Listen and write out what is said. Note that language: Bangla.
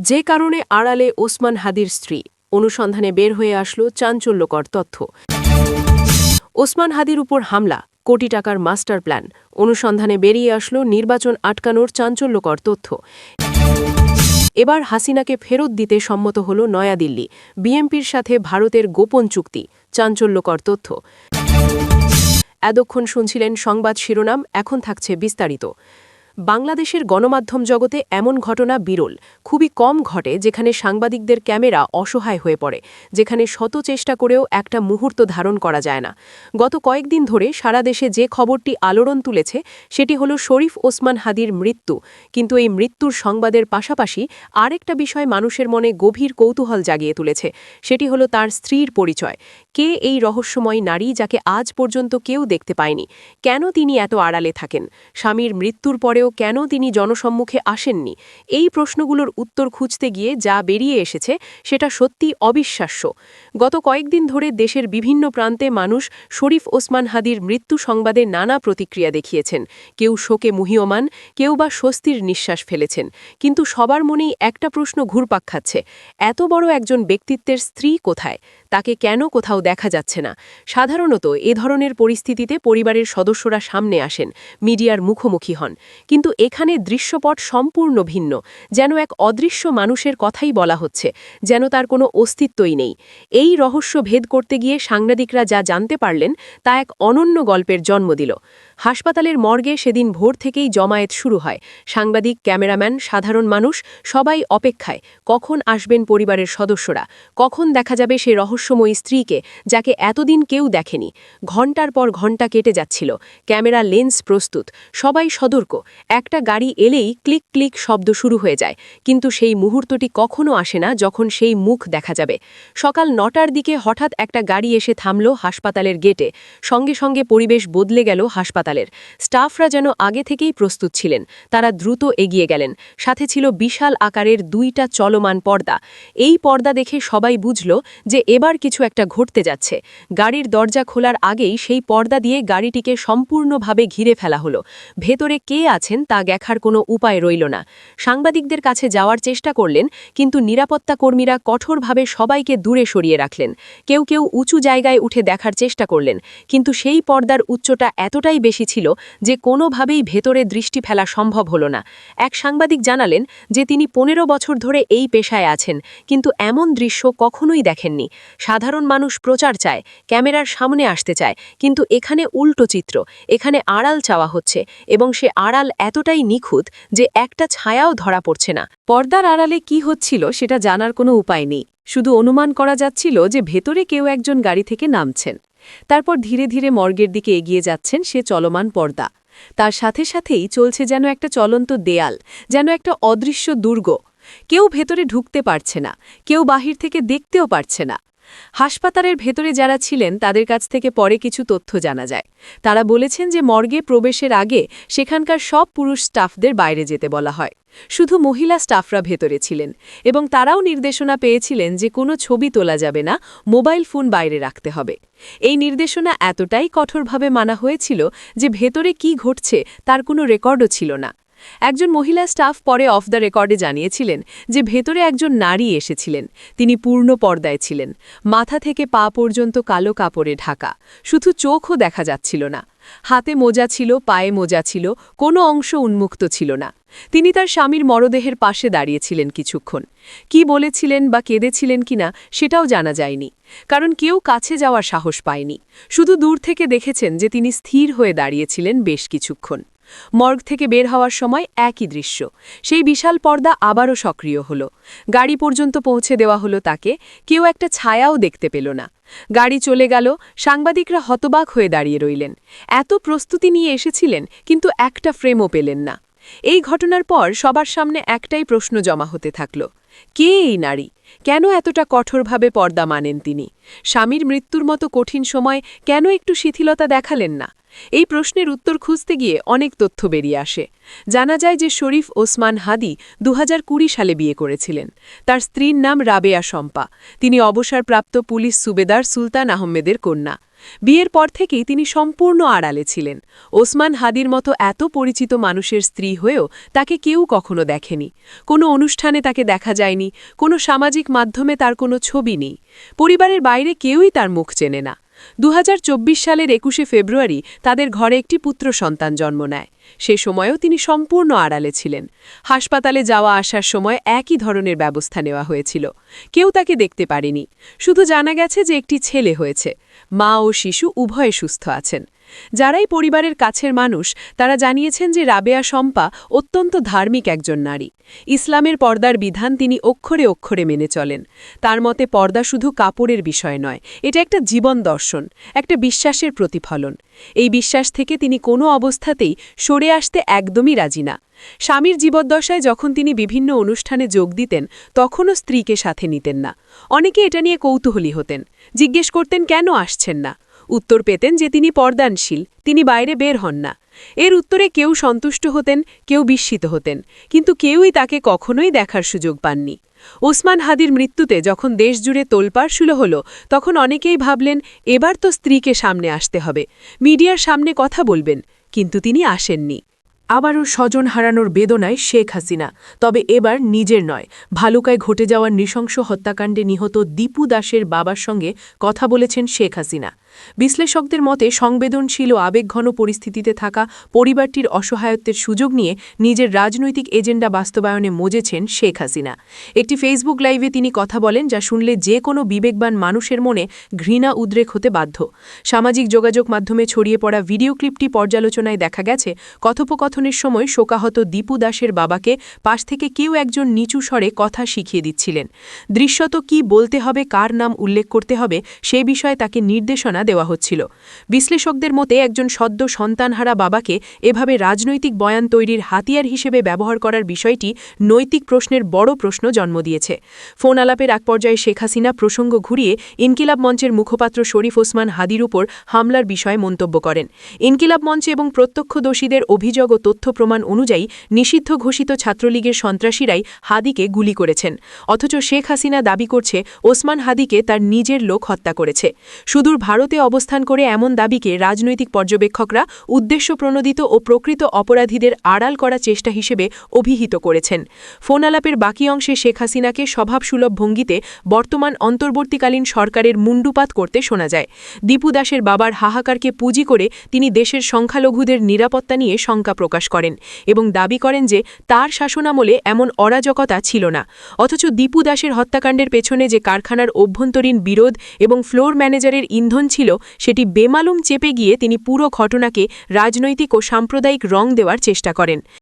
যে কারণে আড়ালে ওসমান হাদির স্ত্রী অনুসন্ধানে বের হয়ে আসলো চাঞ্চল্যকর তথ্য। ওসমান হাদির উপর হামলা, কোটি টাকার মাস্টার প্ল্যান, অনুসন্ধানে বেরিয়ে আসলো নির্বাচন আটকানোর চাঞ্চল্যকর তথ্য। এবার হাসিনাকে ফেরত দিতে সম্মত হল নয়াদিল্লি, বিএনপির সাথে ভারতের গোপন চুক্তি, চাঞ্চল্যকর তথ্য। এতক্ষণ শুনছিলেন সংবাদ শিরোনাম, এখন থাকছে বিস্তারিত। বাংলাদেশের গণমাধ্যম জগতে এমন ঘটনা বিরল, খুবই কম ঘটে যেখানে সাংবাদিকদের ক্যামেরা অসহায় হয়ে পড়ে, যেখানে শত চেষ্টা করেও একটা মুহূর্ত ধারণ করা যায় না। গত কয়েকদিন ধরে সারা দেশে যে খবরটি আলোড়ন তুলেছে সেটি হলো শরীফ ওসমান হাদির মৃত্যু। কিন্তু এই মৃত্যুর সংবাদের পাশাপাশি আরেকটা বিষয় মানুষের মনে গভীর কৌতূহল জাগিয়ে তুলেছে, সেটি হলো তার স্ত্রীর পরিচয়। কে এই রহস্যময় নারী যাকে আজ পর্যন্ত কেউ দেখতে পায়নি? কেন তিনি এত আড়ালে থাকেন? স্বামীর মৃত্যুর পরেও কেন তিনি জনসম্মুখে আসেননি? এই প্রশ্নগুলোর উত্তর খুঁজতে গিয়ে যা বেরিয়ে এসেছে সেটা সত্যি অবিশ্বাস্য। গত কয়েকদিন ধরে দেশের বিভিন্ন প্রান্তে মানুষ শরীফ ওসমান হাদির মৃত্যু সংবাদে নানা প্রতিক্রিয়া দেখিয়েছেন। কেউ শোকে মুহ্যমান, কেউ বা স্বস্তির নিঃশ্বাস ফেলেছেন। কিন্তু সবার মনেই একটা প্রশ্ন ঘুরপাক খাচ্ছে, এত বড় একজন ব্যক্তিত্বের স্ত্রী কোথায়? তাকে কেন কোথাও দেখা যাচ্ছে না? সাধারণত এ ধরনের পরিস্থিতিতে পরিবারের সদস্যরা সামনে আসেন, মিডিয়ার মুখোমুখি হন। কিন্তু এখানে দৃশ্যপট সম্পূর্ণ ভিন্ন, যেন এক অদৃশ্য মানুষের কথাই বলা হচ্ছে, যেন তার কোনো অস্তিত্বই নেই। এই রহস্য ভেদ করতে গিয়ে সাংবাদিকরা যা জানতে পারলেন তা এক অনন্য গল্পের জন্ম দিল। হাসপাতালের মর্গে সেদিন ভোর থেকেই জমায়েত শুরু হয়। সাংবাদিক, ক্যামেরাম্যান, সাধারণ মানুষ সবাই অপেক্ষায়, কখন আসবেন পরিবারের সদস্যরা, কখন দেখা যাবে সে রহস্যময়ী স্ত্রীকে যাকে এতদিন কেউ দেখেনি। ঘণ্টার পর ঘণ্টা কেটে যাচ্ছিল, ক্যামেরা লেন্স প্রস্তুত, সবাই সতর্ক। একটা গাড়ি এলেই ক্লিক ক্লিক শব্দ শুরু হয়ে যায়, কিন্তু সেই মুহূর্তটি কখনো আসে না যখন সেই মুখ দেখা যাবে। সকাল ৯টার দিকে হঠাৎ একটা গাড়ি এসে থামল হাসপাতালের গেটে। সঙ্গে সঙ্গে পরিবেশ বদলে গেল হাসপাতালের। স্টাফরা যেন আগে থেকেই প্রস্তুত ছিলেন, তারা দ্রুত এগিয়ে গেলেন। সাথে ছিল বিশাল আকারের ২টা চলমান পর্দা। এই পর্দা দেখে সবাই বুঝল যে এবার কিছু একটা ঘটতে যাচ্ছে। গাড়ির দরজা খোলার আগেই সেই পর্দা দিয়ে গাড়িটিকে সম্পূর্ণভাবে ঘিরে ফেলা হলো। ভেতরে কে আছেন তা দেখার কোনো উপায় রইল না। সাংবাদিকদের কাছে যাওয়ার চেষ্টা করলেন, কিন্তু নিরাপত্তা কর্মীরা কঠোরভাবে সবাইকে দূরে সরিয়ে রাখলেন। কেউ কেউ উঁচু জায়গায় উঠে দেখার চেষ্টা করলেন, কিন্তু সেই পর্দার উচ্চতা এতটাই বেশি ছিল যে কোনোভাবেই ভেতরে দৃষ্টি ফেলা সম্ভব হলো না। এক সাংবাদিক জানালেন যে তিনি ১৫ বছর ধরে এই পেশায় আছেন, কিন্তু এমন দৃশ্য কখনোই দেখেননি। সাধারণ মানুষ প্রচার চায়, ক্যামেরার সামনে আসতে চায়, কিন্তু এখানে উল্টো চিত্র। এখানে আড়াল চাওয়া হচ্ছে, এবং সে আড়াল এতটাই নিখুঁত যে একটা ছায়াও ধরা পড়ছে না। পর্দার আড়ালে কি হচ্ছিল সেটা জানার কোনো উপায় নেই, শুধু অনুমান করা যাচ্ছিল যে ভেতরে কেউ একজন গাড়ি থেকে নামছেন। তারপর ধীরে ধীরে মর্গের দিকে এগিয়ে যাচ্ছেন সে চলমান পর্দা। তার সাথে সাথেই চলছে যেন একটা চলন্ত দেয়াল, যেন একটা অদৃশ্য দুর্গ। কেউ ভেতরে ঢুকতে পারছে না, কেউ বাহির থেকে দেখতেও পারছে না। হাসপাতালের ভেতরে যারা ছিলেন তাদের কাছ থেকে পরে কিছু তথ্য জানা যায়। তারা বলেছেন যে মর্গে প্রবেশের আগে সেখানকার সব পুরুষ স্টাফদের বাইরে যেতে বলা হয়। শুধু মহিলা স্টাফরা ভেতরে ছিলেন, এবং তারাও নির্দেশনা পেয়েছিলেন যে কোনো ছবি তোলা যাবে না, মোবাইল ফোন বাইরে রাখতে হবে। এই নির্দেশনা এতটাই কঠোরভাবে মানা হয়েছিল যে ভেতরে কি ঘটছে তার কোনো রেকর্ডও ছিল না। একজন মহিলা স্টাফ পরে অফ দ্য রেকর্ডে জানিয়েছিলেন যে ভেতরে একজন নারী এসেছিলেন। তিনি পূর্ণ পর্দায় ছিলেন, মাথা থেকে পা পর্যন্ত কালো কাপড়ে ঢাকা, শুধু চোখও দেখা যাচ্ছিল না। হাতে মোজা ছিল, পায়ে মোজা ছিল, কোনো অংশ উন্মুক্ত ছিল না। তিনি তার স্বামীর মরদেহের পাশে দাঁড়িয়েছিলেন কিছুক্ষণ। কি বলেছিলেন বা কেঁদেছিলেন কিনা সেটাও জানা যায়নি, কারণ কেউ কাছে যাওয়ার সাহস পায়নি। শুধু দূর থেকে দেখেছেন যে তিনি স্থির হয়ে দাঁড়িয়েছিলেন বেশ কিছুক্ষণ। মর্গ থেকে বের হওয়ার সময় একই দৃশ্য, সেই বিশাল পর্দা আবারও সক্রিয় হল। গাড়ি পর্যন্ত পৌঁছে দেওয়া হলো তাকে, কেউ একটা ছায়াও দেখতে পেল না। গাড়ি চলে গেল, সাংবাদিকরা হতবাক হয়ে দাঁড়িয়ে রইলেন। এত প্রস্তুতি নিয়ে এসেছিলেন, কিন্তু একটা ফ্রেমও পেলেন না। এই ঘটনার পর সবার সামনে একটাই প্রশ্ন জমা হতে থাকল, কে এই নারী? কেন এতটা কঠোরভাবে পর্দা মানেন তিনি? স্বামীর মৃত্যুর মতো কঠিন সময় কেন একটু শিথিলতা দেখালেন না? এই প্রশ্নের উত্তর খুঁজতে গিয়ে অনেক তথ্য বেরিয়ে আসে। জানা যায় যে শরীফ ওসমান হাদি ২০২০ সালে বিয়ে করেছিলেন। তার স্ত্রীর নাম রাবেয়া শম্পা। তিনি অবসরপ্রাপ্ত পুলিশ সুবেদার সুলতান আহমেদের কন্যা। বিয়ের পর থেকেই তিনি সম্পূর্ণ আড়ালে ছিলেন। ওসমান হাদির মতো এত পরিচিত মানুষের স্ত্রী হয়েও তাকে কেউ কখনো দেখেনি। কোনো অনুষ্ঠানে তাকে দেখা যায়নি, কোনো সামাজিক মাধ্যমে তার কোনো ছবি নেই। পরিবারের বাইরে কেউই তার মুখ চেনে না। ২০২৪ সালের ২১শে ফেব্রুয়ারি তাদের ঘরে একটি পুত্র সন্তান জন্ম নেয়। সে সময়েও তিনি সম্পূর্ণ আড়ালে ছিলেন। হাসপাতালে যাওয়া আসার সময় একই ধরনের ব্যবস্থা নেওয়া হয়েছিল। কেউ তাকে দেখতে পারেনি। শুধু জানা গেছে যে একটি ছেলে হয়েছে। মা ও শিশু উভয়ে সুস্থ আছেন। যারাই পরিবারের কাছের মানুষ তারা জানিয়েছেন যে রাবেয়া শম্পা অত্যন্ত ধার্মিক একজন নারী। ইসলামের পর্দার বিধান তিনি অক্ষরে অক্ষরে মেনে চলেন। তার মতে পর্দা শুধু কাপড়ের বিষয় নয়, এটা একটা জীবন দর্শন, একটা বিশ্বাসের প্রতিফলন। এই বিশ্বাস থেকে তিনি কোনো অবস্থাতেই সরে আসতে একদমই রাজি না। স্বামীর জীবদ্দশায় যখন তিনি বিভিন্ন অনুষ্ঠানে যোগ দিতেন তখনও স্ত্রীকে সাথে নিতেন না। অনেকে এটা নিয়ে কৌতূহলী হতেন, জিজ্ঞেস করতেন কেন আসছেন না। উত্তর পেতেন যে তিনি পর্দানশীল, তিনি বাইরে বের হন না। এর উত্তরে কেউ সন্তুষ্ট হতেন, কেউ বিস্মিত হতেন, কিন্তু কেউই তাকে কখনোই দেখার সুযোগ পাননি। ওসমান হাদির মৃত্যুতে যখন দেশজুড়ে তোলপাড় শুরু হলো তখন অনেকেই ভাবলেন এবার তো স্ত্রীকে সামনে আসতে হবে, মিডিয়ার সামনে কথা বলবেন, কিন্তু তিনি আসেননি। আবারও স্বজন হারানোর বেদনায় শেখ হাসিনা, তবে এবার নিজের নয়। ভালুকায় ঘটে যাওয়া নৃশংস হত্যাকাণ্ডে নিহত দীপু দাসের বাবার সঙ্গে কথা বলেছেন শেখ হাসিনা। বিশ্লেষকদের মতে সংবেদনশীল ও আবেগঘন পরিস্থিতিতে থাকা পরিবারটির অসহায়ত্বের সুযোগ নিয়ে নিজের রাজনৈতিক এজেন্ডা বাস্তবায়নে মজেছেন শেখ হাসিনা। একটি ফেসবুক লাইভে তিনি কথা বলেন যা শুনলে যে কোনো বিবেকবান মানুষের মনে ঘৃণা উদ্রেক হতে বাধ্য। সামাজিক যোগাযোগ মাধ্যমে ছড়িয়ে পড়া ভিডিও ক্লিপটি পর্যালোচনায় দেখা গেছে কথোপকথনের সময় শোকাহত দীপু দাসের বাবাকে পাশ থেকে কেউ একজন নিচু স্বরে কথা শিখিয়ে দিচ্ছিলেন। দৃশ্যত কি বলতে হবে, কার নাম উল্লেখ করতে হবে সে বিষয়ে তাকে নির্দেশনা দেওয়া হচ্ছিল। বিশ্লেষকদের মতে একজন সদ্য সন্তানহারা বাবাকে এভাবে রাজনৈতিক বয়ান তৈরির হাতিয়ার হিসেবে ব্যবহার করার বিষয়টি নৈতিক প্রশ্নের বড় প্রশ্ন জন্ম দিয়েছে। ফোন আলাপের এক পর্যায়ে শেখ হাসিনা প্রসঙ্গ ঘুরিয়ে ইনকিলাব মঞ্চের মুখপাত্র শরীফ ওসমান হাদির উপর হামলার বিষয়ে মন্তব্য করেন। ইনকিলাব মঞ্চে এবং প্রত্যক্ষদর্শীদের অভিযোগ ও তথ্য প্রমাণ অনুযায়ী নিষিদ্ধ ঘোষিত ছাত্রলীগের সন্ত্রাসীরাই হাদিকে গুলি করেছেন। অথচ শেখ হাসিনা দাবি করছে ওসমান হাদিকে তার নিজের লোক হত্যা করেছে। সুদূর ভারতে অবস্থান করে এমন দাবিকে রাজনৈতিক পর্যবেক্ষকরা উদ্দেশ্যপ্রণোদিত ও প্রকৃত অপরাধীদের আড়াল করা চেষ্টা হিসেবে অভিহিত করেছেন। ফোন আলাপের বাকি অংশে শেখ হাসিনাকে স্বভাবসুলভ ভঙ্গিতে বর্তমান অন্তর্বর্তীকালীন সরকারের মুণ্ডুপাত করতে শোনা যায়। দীপু দাসের বাবার হাহাকারকে পুঁজি করে তিনি দেশের সংখ্যালঘুদের নিরাপত্তা নিয়ে শঙ্কা প্রকাশ করেন এবং দাবি করেন যে তার শাসনামলে এমন অরাজকতা ছিল না। অথচ দীপু দাসের হত্যাকাণ্ডের পেছনে যে কারখানার অভ্যন্তরীণ বিরোধ এবং ফ্লোর ম্যানেজারের ইন্ধন ছিল সেটি বেমালুম চেপে গিয়ে তিনি পুরো ঘটনাকে রাজনৈতিক ও সাম্প্রদায়িক রং দেওয়ার চেষ্টা করেন।